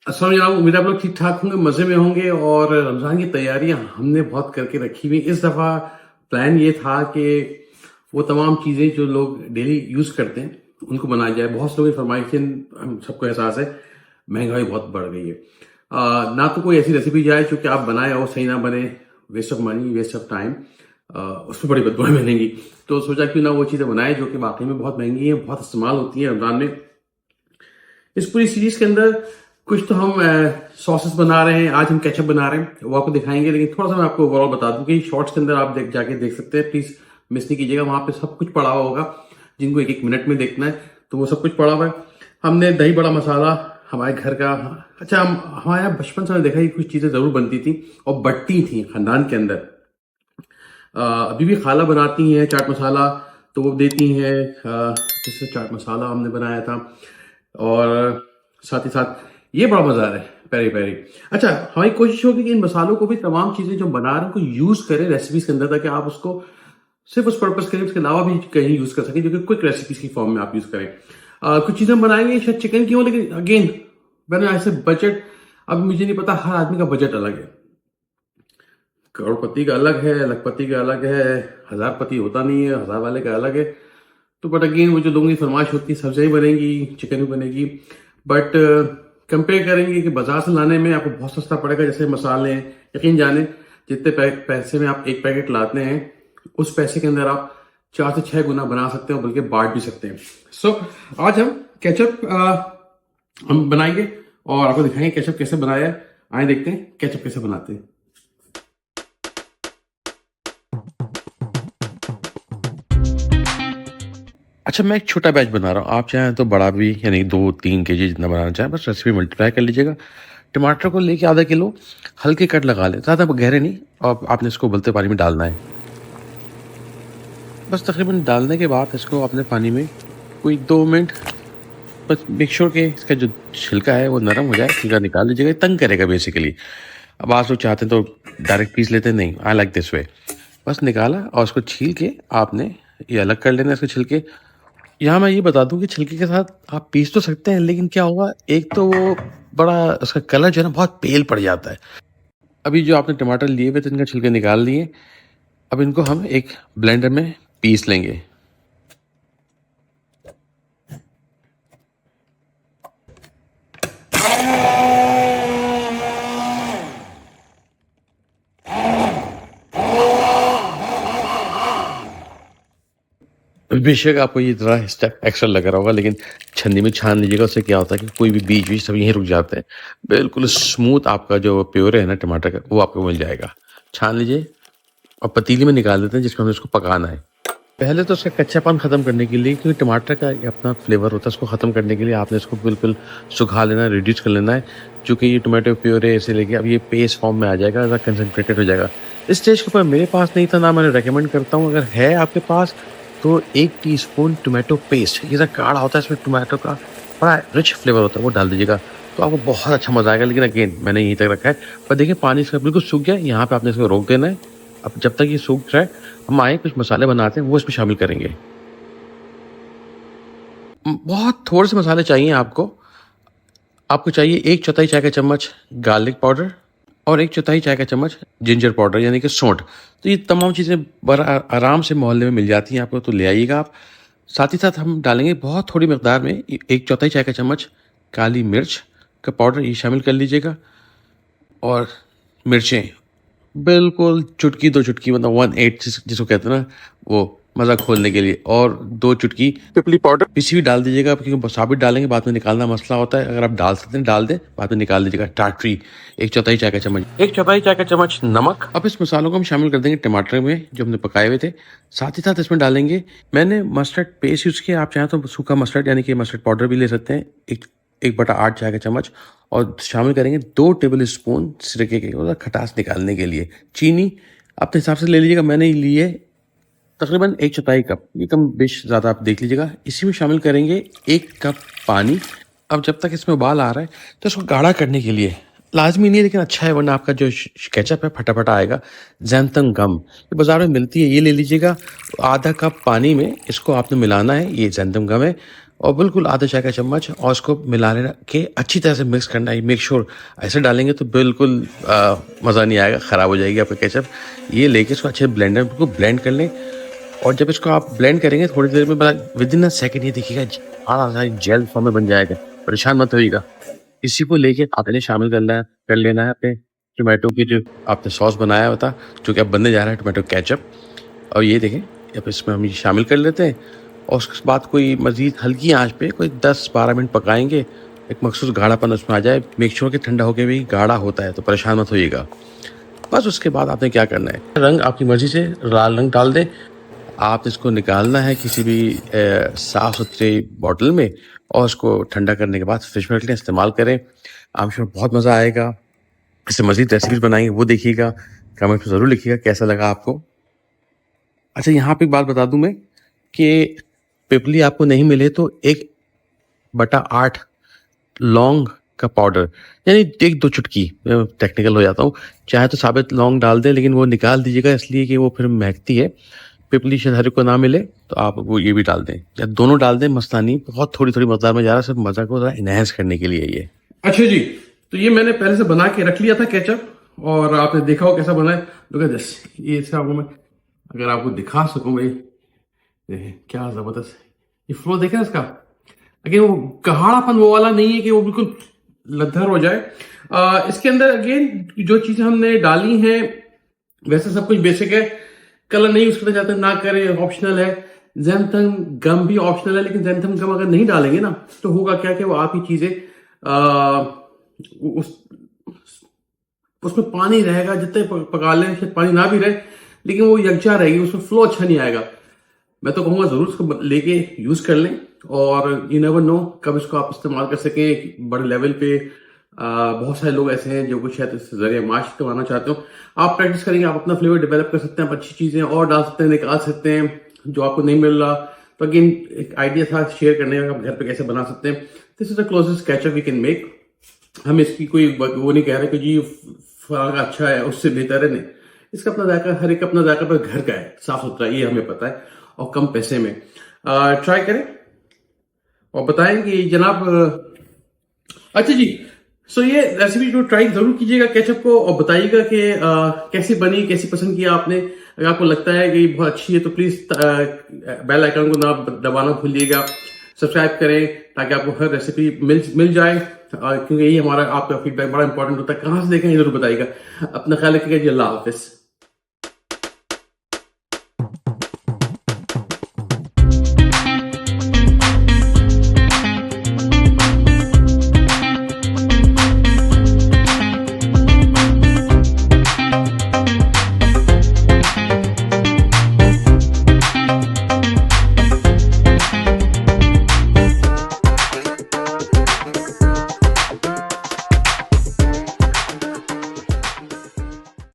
अस्सलाम जनाब, उम्मीद है आप लोग ठीक ठाक होंगे, मज़े में होंगे। और रमज़ान की तैयारियां हमने बहुत करके रखी हुई। इस दफ़ा प्लान ये था कि वो तमाम चीज़ें जो लोग डेली यूज़ करते हैं उनको बनाया जाए। बहुत से लोगों की फरमाइशें, हम सबको एहसास है महंगाई बहुत बढ़ गई है। ना तो कोई ऐसी रेसिपी जाए जो कि आप बनाए और सही ना बने, waste of money, waste of time, उसमें बड़ी बदबू मिलेंगी। तो सोचा क्यों ना वो चीज़ें बनाए जो कि वाकई में बहुत महंगी हैं, बहुत इस्तेमाल होती हैं रमज़ान में। इस पूरी सीरीज के अंदर कुछ तो हम सॉसेस बना रहे हैं, आज हम केचप बना रहे हैं, वो आपको दिखाएंगे। लेकिन थोड़ा सा मैं आपको ओवरऑल बता दूं कि शॉर्ट्स के अंदर आप जाके देख सकते हैं, प्लीज मिस नहीं कीजिएगा। वहां पे सब कुछ पड़ा हुआ होगा, जिनको एक एक मिनट में देखना है तो वो सब कुछ पड़ा हुआ है। हमने दही बड़ा मसाला हमारे घर का, अच्छा हम हमारे यहाँ बचपन से मैंने देखा कि कुछ चीजें जरूर बनती थी और बटती थी खानदान के अंदर। अभी भी खाला बनाती हैं चाट मसाला, तो वो देती हैं। जैसे चाट मसाला हमने बनाया था, और साथ ही साथ ये बड़ा मजा आ रहा है पेरी पेरी। अच्छा, हमारी कोशिश होगी कि इन मसालों को भी, तमाम चीजें जो बना रहे हैं उनको यूज करें रेसिपीज के अंदर, ताकि आप उसको सिर्फ उस पर्पज के लिए, उसके अलावा भी कहीं यूज कर सकें, जो कि क्विक रेसिपीज की फॉर्म में आप यूज करें। कुछ चीजें हम बनाएंगे शायद चिकन की हो, लेकिन अगेन मैंने ऐसे बजट, अब मुझे नहीं पता, हर आदमी का बजट अलग है। करोड़पति का अलग है, लखपति का अलग है, हजारपति होता नहीं है, हजार वाले का अलग है। तो बट अगेन वो जो लोगों की फरमाइश होती है, सब्जियां बनेगी, चिकन भी बनेगी, बट कंपेयर करेंगे कि बाजार से लाने में आपको बहुत सस्ता पड़ेगा। जैसे मसाले हैं, यकीन जाने जितने पैसे में आप एक पैकेट लाते हैं, उस पैसे के अंदर आप 4 से 6 गुना बना सकते हैं, बल्कि बांट भी सकते हैं। सो आज हम केचप हम बनाएंगे और आपको दिखाएंगे केचप कैसे बनाया है। आए देखते हैं केचप कैसे बनाते हैं। अच्छा, मैं एक छोटा बैच बना रहा हूँ, आप चाहें तो बड़ा भी, यानी 2-3 kg जितना बनाना चाहें, बस रेसिपी मल्टीप्लाई कर लीजिएगा। टमाटर को लेके आधा किलो हल्के कट लगा लें, ज़्यादा गहरे नहीं, और आपने इसको उबलते पानी में डालना है। बस तकरीबन डालने के बाद इसको अपने पानी में कोई 2 मिनट, बस मेक श्योर कि इसका जो छिलका है वो नरम हो जाए, छिलका निकाल लीजिएगा, ये तंग करेगा बेसिकली। अब आप लोग चाहते हैं तो डायरेक्ट पीस लेते हैं, नहीं, आई लाइक दिस वे। बस निकाला और उसको छील के आपने ये अलग कर लेना, इसके छिलके। यहाँ मैं ये बता दूं कि छिलके के साथ आप पीस तो सकते हैं, लेकिन क्या होगा, एक तो वो बड़ा उसका कलर जो है ना बहुत पेल पड़ जाता है। अभी जो आपने टमाटर लिए हुए थे, इनका छिलके निकाल लिए। अब इनको हम एक ब्लेंडर में पीस लेंगे। बेशक आपको ये थोड़ा स्टेप एक्स्ट्रा लग रहा होगा, लेकिन छन्नी में छान लीजिएगा, उससे क्या होता है कि कोई भी बीज वीज सब यहीं रुक जाते हैं। बिल्कुल स्मूथ आपका जो प्योरे है ना टमाटर का, वो आपको मिल जाएगा। छान लीजिए और पतीली में निकाल देते हैं, जिसमें हमें इसको पकाना है। पहले तो उसका कच्चापन खत्म करने के लिए, क्योंकि टमाटर का ये अपना फ्लेवर होता है, उसको खत्म करने के लिए आपने इसको बिल्कुल सुखा लेना है, रिड्यूस कर लेना है। चूंकि ये टोमेटो प्योरे ऐसे लेके अब ये पेस्ट फॉर्म में आ जाएगा, ज़्यादा कंसनट्रेटेड हो जाएगा। इस स्टेज के ऊपर मेरे पास नहीं था, ना मैंने रेकमेंड करता हूँ। अगर है आपके पास तो 1 टीस्पून टोमेटो पेस्ट, ये गाढ़ा होता है, इसमें टोमेटो का बड़ा रिच फ्लेवर होता है, वो डाल दीजिएगा, तो आपको बहुत अच्छा मजा आएगा। लेकिन अगेन मैंने यहीं तक रखा है। पर देखिए पानी इसका बिल्कुल सूख गया, यहाँ पे आपने इसको रोक देना है। अब जब तक ये सूख जाए, हम आए कुछ मसाले बनाते हैं, वो इसमें शामिल करेंगे। बहुत थोड़े से मसाले चाहिए आपको। आपको चाहिए 1/4 चाय का चम्मच गार्लिक पाउडर और 1/4 चाय का चम्मच जिंजर पाउडर, यानी कि सौंठ। तो ये तमाम चीज़ें बड़ा आराम से मोहल्ले में मिल जाती हैं आपको, तो ले आइएगा आप। साथ ही साथ हम डालेंगे बहुत थोड़ी मकदार में 1/4 चाय का चम्मच काली मिर्च का पाउडर, ये शामिल कर लीजिएगा। और मिर्चें बिल्कुल चुटकी 2 चुटकी, मतलब 1/8 जिसको कहते हैं ना, वो मज़ा खोलने के लिए। और 2 चुटकी पिपली पाउडर पिसी हुई डाल दीजिएगा, क्योंकि साबित डालेंगे बाद में निकालना मसला होता है। अगर आप डाल सकते हैं डाल दें, बाद में निकाल दीजिएगा। टाटरी 1/4 चाय का चम्मच, 1/4 चाय का चम्मच नमक। अब इस मसालों को हम शामिल कर देंगे टमाटर में जो हमने पकाए हुए थे। साथ ही साथ इसमें डालेंगे, मैंने मस्टर्ड पेस्ट यूज़ किया, आप चाहें तो सूखा मस्टर्ड यानी कि मस्टर्ड पाउडर भी ले सकते हैं, 1/8 चाय का चम्मच। और शामिल करेंगे 2 टेबल स्पून सिरके के, मतलब खटास निकालने के लिए। चीनी अपने हिसाब से ले लीजिएगा, मैंने ली है तकरीबन 1/4 कप, ये कम बेश ज़्यादा आप देख लीजिएगा। इसी में शामिल करेंगे 1 कप पानी। अब जब तक इसमें उबाल आ रहा है, तो इसको गाढ़ा करने के लिए, लाजमी नहीं है लेकिन अच्छा है, वरना आपका जो केचप है फटाफटा आएगा। जैंतम गम ये बाजार में मिलती है, ये ले लीजिएगा। आधा कप पानी में इसको आपने मिलाना है, ये जैंतम गम है। और बिल्कुल आधा चाय का चम्मच और उसको मिलाने के अच्छी तरह से मिक्स करना है। मेक श्योर ऐसे डालेंगे तो बिल्कुल मज़ा नहीं आएगा, ख़राब हो जाएगी आपका केचप। ये लेके इसको अच्छे ब्लेंडर को ब्लेंड कर लें और जब इसको आप ब्लेंड करेंगे थोड़ी देर में विद इन अ सेकेंड ये देखिएगा जेल फॉर्म में बन जाएगा। परेशान मत होइएगा। इसी को लेके आपने शामिल कर लेना है अपने टोमेटो की जो आपने सॉस बनाया हुआ था, जो कि अब बनने जा रहा है टोमेटो केचप। और ये देखें अब इसमें हम ये शामिल कर लेते हैं और उसके बाद कोई मज़ीद हल्की आंच पे कोई 10-12 मिनट पकाएंगे। एक मखसूस गाढ़ापन उसमें आ जाए। मेक श्योर कि ठंडा होकर भी गाढ़ा होता है, तो परेशान मत होइएगा। बस उसके बाद आपने क्या करना है, रंग आपकी मर्जी से लाल रंग डाल दें। आप इसको निकालना है किसी भी साफ़ सुथरी बॉटल में और उसको ठंडा करने के बाद फ्रिज में रख लें, इस्तेमाल करें। आई एम श्योर बहुत मज़ा आएगा। इससे मज़ीद रेसिपीज़ बनाएंगे वो देखिएगा, कमेंट में ज़रूर लिखिएगा कैसा लगा आपको। अच्छा, यहाँ पे एक बात बता दूं मैं कि पिपली आपको नहीं मिले तो 1/8 लौंग का पाउडर, यानी 1-2 चुटकी, टेक्निकल हो जाता हूँ, चाहे तो साबित लौंग डाल दें लेकिन वो निकाल दीजिएगा इसलिए कि वो फिर महकती है। पिपली शायद हर एक को ना मिले तो आप वो ये भी डाल दें या दोनों डाल दें, मस्तानी बहुत थोड़ी थोड़ी मकदार में जा रहा है, सिर्फ मज़ा को इनहेंस करने के लिए ये। अच्छा जी, तो ये मैंने पहले से बना के रख लिया था केचप और आपने देखा हो कैसा बना है। लुक ये इसका मैं अगर आपको दिखा सकूं भाई, क्या जबरदस्त ये फ्लो देखें इसका। अगेन वो गाढ़ापन वो वाला नहीं है कि वो बिल्कुल लद्दर हो जाए। इसके अंदर अगेन जो चीजें हमने डाली हैं वैसे सब कुछ बेसिक है। कलर नहीं यूज करना चाहते ना करें, ऑप्शनल है। ज़ैंथम गम भी ऑप्शनल है, लेकिन ज़ैंथम गम अगर नहीं डालेंगे ना तो होगा क्या कि वो आप ही चीजें उसमें पानी रहेगा, जितने पका लें शायद पानी ना भी रहे लेकिन वो यकजा रहेगी, उसमें फ्लो अच्छा नहीं आएगा। मैं तो कहूँगा ज़रूर इसको लेके यूज़ कर लें और यू नेवर नो कब इसको आप इस्तेमाल कर सकें बड़े लेवल पे। बहुत सारे लोग ऐसे हैं जो कुछ शायद इस जरिए माश कमाना चाहते हो। आप प्रैक्टिस करेंगे, आप अपना फ्लेवर डेवलप कर सकते हैं, आप अच्छी चीज़ें और डाल सकते हैं, निकाल सकते हैं जो आपको नहीं मिल रहा। तो अगेन एक आइडिया था शेयर करने का, आप घर पे कैसे बना सकते हैं। This is the closest ketchup we can make. हम इसकी कोई वो नहीं कह रहे कि जी फलाना अच्छा है उससे बेहतर है, नहीं। इसका अपना जायका, हर एक अपना जायका पर घर का है, साफ सुथरा, ये हमें पता है और कम पैसे में। ट्राई करें और बताएं कि जनाब। अच्छा जी, सो ये रेसिपी जो ट्राई जरूर कीजिएगा केचप को और बताइएगा कि कैसी बनी, कैसी पसंद किया आपने। अगर आपको लगता है कि बहुत अच्छी है तो प्लीज बेल आइकन को ना दबाना भूलिएगा, सब्सक्राइब करें ताकि आपको हर रेसिपी मिल जाए। क्योंकि यही हमारा आपका फीडबैक बड़ा इंपॉर्टेंट होता है। कहाँ से देखें ये जरूर बताइएगा। अपना ख्याल रखिएगा जी, अल्लाह हाफिज।